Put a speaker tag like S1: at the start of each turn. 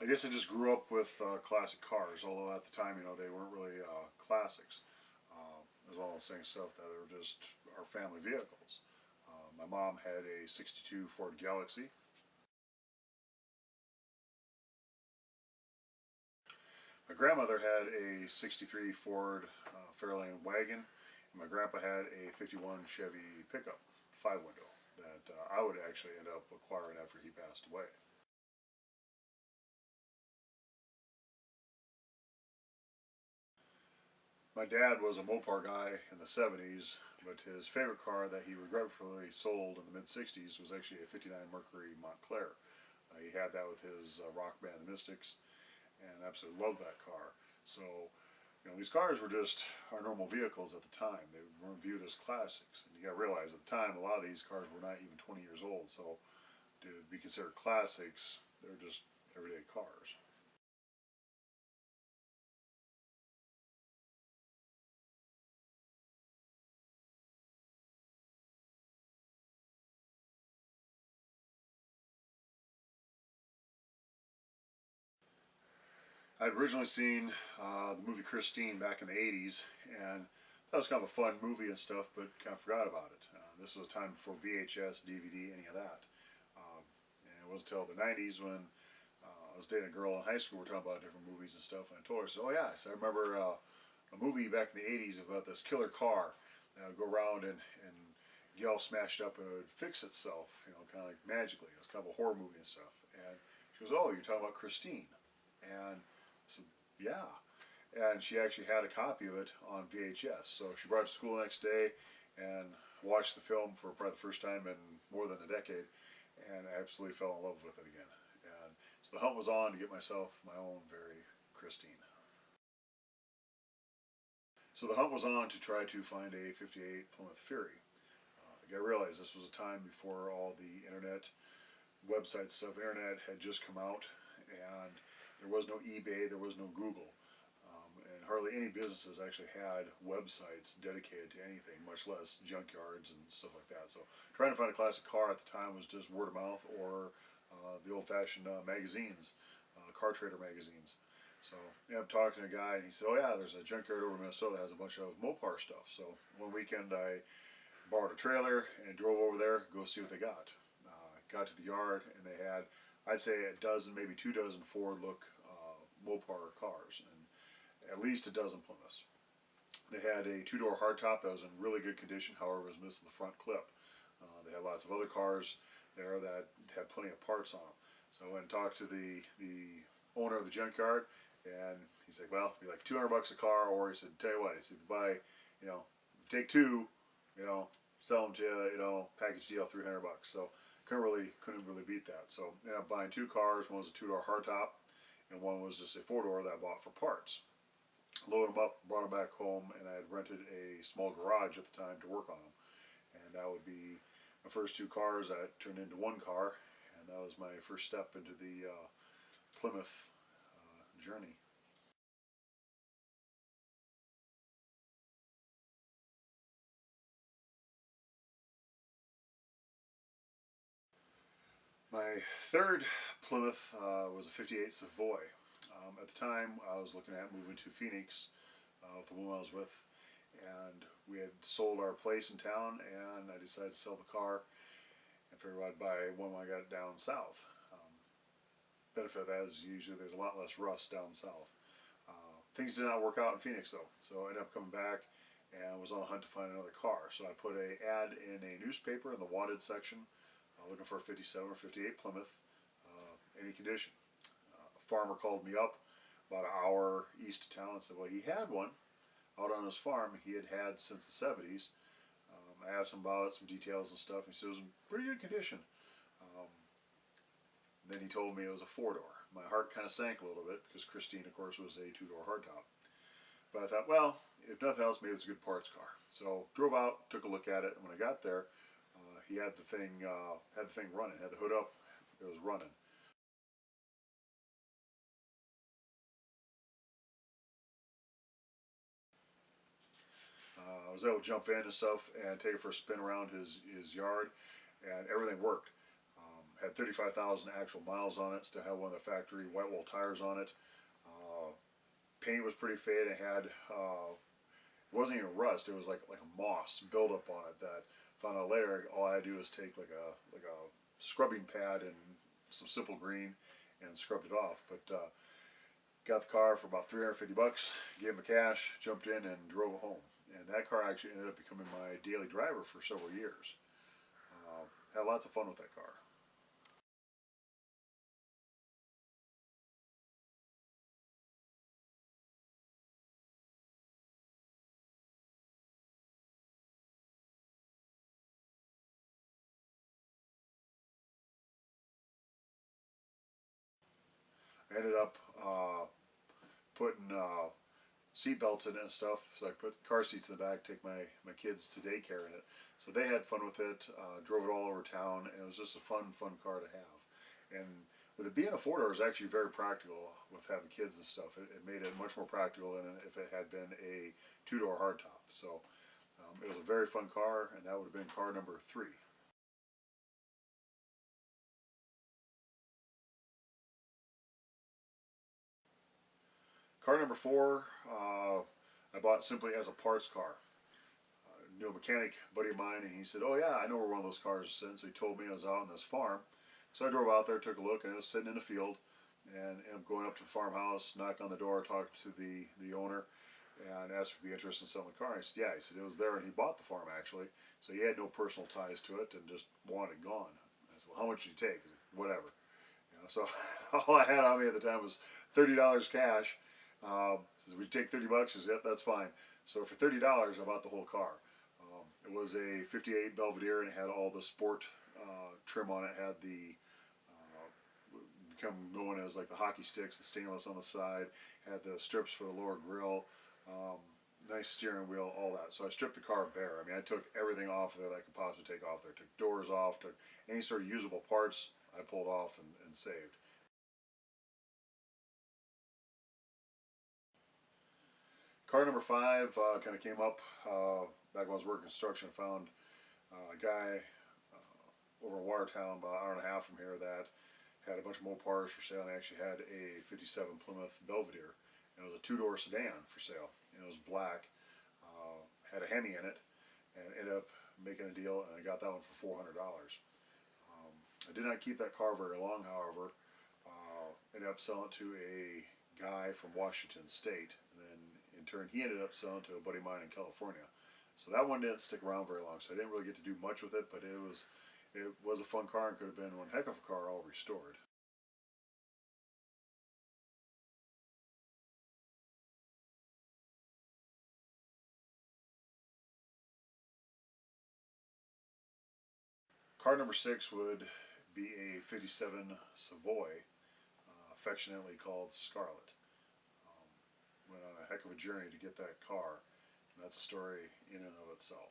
S1: I guess I just grew up with classic cars, although at the time, you know, they weren't really classics. As well as saying stuff that they were just our family vehicles. My mom had a '62 Ford Galaxie. My grandmother had a '63 Ford Fairlane wagon, and my grandpa had a '51 Chevy pickup, 5-window, that I would actually end up acquiring after he passed away. My dad was a Mopar guy in the '70s, but his favorite car that he regretfully sold in the mid '60s was actually a '59 Mercury Montclair. He had that with his rock band The Mystics, and absolutely loved that car. So, you know, these cars were just our normal vehicles at the time. They weren't viewed as classics. And you got to realize at the time, a lot of these cars were not even 20 years old. So, to be considered classics, they're just everyday cars. I'd originally seen the movie Christine back in the '80s, and that was kind of a fun movie and stuff, but kind of forgot about it. This was a time before VHS, DVD, any of that. And it wasn't until the '90s when I was dating a girl in high school, we were talking about different movies and stuff, and I told her, so, oh yeah, so I remember a movie back in the '80s about this killer car that would go around and get all smashed up and it would fix itself, you know, kind of like magically. It was kind of a horror movie and stuff. And she goes, oh, you're talking about Christine. And I said, yeah. And she actually had a copy of it on VHS. So she brought it to school the next day and watched the film for probably the first time in more than a decade, and I absolutely fell in love with it again. And so the hunt was on to get myself my own very Christine. So the hunt was on to try to find a '58 Plymouth Fury. You gotta realize this was a time before all the internet website stuff. Internet had just come out, and there was no eBay, there was no Google, and hardly any businesses actually had websites dedicated to anything, much less junkyards and stuff like that. So trying to find a classic car at the time was just word of mouth or the old-fashioned magazines, car trader magazines. So yeah, I'm talking to a guy, and he said, "Oh yeah, there's a junkyard over in Minnesota that has a bunch of Mopar stuff." So one weekend I borrowed a trailer and drove over there, go see what they got. Got to the yard, and they had, I'd say, a dozen, maybe 2 dozen Ford-look Mopar cars, and at least a dozen Plymouths. They had a two-door hardtop that was in really good condition, however, it was missing the front clip. They had lots of other cars there that had plenty of parts on them. So I went and talked to the owner of the junkyard, and he's like, well, it'd be like $200 a car, or he said, tell you what, he said, if you buy, you know, if you take two, you know, sell them to you, you know, package deal, $300. So couldn't really beat that. So ended up buying two cars. One was a two-door hardtop, and one was just a four-door that I bought for parts. Loaded them up, brought them back home, and I had rented a small garage at the time to work on them. And that would be my first two cars that turned into one car, and that was my first step into the Plymouth journey. My third Plymouth was a '58 Savoy. At the time, I was looking at moving to Phoenix with the woman I was with, and we had sold our place in town, and I decided to sell the car and figured I'd buy one when I got down south. Benefit of that is usually there's a lot less rust down south. Things did not work out in Phoenix though, so I ended up coming back and was on the hunt to find another car. So I put an ad in a newspaper in the wanted section, looking for a '57 or '58 Plymouth, any condition. A farmer called me up about an hour east of town and said, well, he had one out on his farm he had since the '70s. I asked him about it, some details and stuff, and he said it was in pretty good condition. Um, then he told me it was a four-door. My heart kind of sank a little bit because Christine, of course, was a two-door hardtop. But I thought, well, if nothing else, maybe it's a good parts car. So drove out, took a look at it, and when I got there, he had the thing running. Had the hood up, it was running. I was able to jump in and stuff and take it for a spin around his yard, and everything worked. Had 35,000 actual miles on it. Still had one of the factory white wall tires on it. Paint was pretty faded. It had it wasn't even rust. It was like a moss buildup on it. That found out later. All I had to do was take like a scrubbing pad and some simple green and scrubbed it off. But got the car for about $350. Gave him the cash, jumped in, and drove it home. And that car actually ended up becoming my daily driver for several years. Had lots of fun with that car. I ended up putting seat belts in it and stuff. So I put car seats in the back, take my kids to daycare in it. So they had fun with it. Drove it all over town, and it was just a fun car to have. And with it being a four-door, it was actually very practical with having kids and stuff. It made it much more practical than if it had been a two-door hardtop. So it was a very fun car, and that would have been car number 3. Car number 4, I bought simply as a parts car. Knew a mechanic buddy of mine, and he said, "Oh yeah, I know where one of those cars is sitting." So he told me I was out on this farm. So I drove out there, took a look, and it was sitting in the field. And ended up going up to the farmhouse, knocked on the door, talked to the owner, and asked if he'd be interested in selling the car. He said, "Yeah." He said it was there, and he bought the farm actually. So he had no personal ties to it, and just wanted it gone. I said, "Well, how much did you take?" He said, "Whatever." So all I had on me at the time was $30 cash. Says, "Would you take $30?" He says, "Yep, that's fine." So for $30, I bought the whole car. It was a '58 Belvedere, and it had all the sport trim on it. It had the become known as like the hockey sticks, the stainless on the side. Had the strips for the lower grill. Nice steering wheel, all that. So I stripped the car bare. I mean, I took everything off of it I could possibly take off there. Took doors off, took any sort of usable parts I pulled off and saved. Car number 5 kind of came up back when I was working construction. I found a guy over in Watertown, about an hour and a half from here, that had a bunch of Mopars for sale, and I actually had a '57 Plymouth Belvedere. And it was a two-door sedan for sale, and it was black, had a Hemi in it, and ended up making a deal, and I got that one for $400. I did not keep that car very long, however. Ended up selling it to a guy from Washington State, and then in turn he ended up selling to a buddy of mine in California. So that one didn't stick around very long, so I didn't really get to do much with it, but it was a fun car and could have been one heck of a car all restored. Car number 6 would be a '57 Savoy, affectionately called Scarlett. Went on a heck of a journey to get that car, and that's a story in and of itself.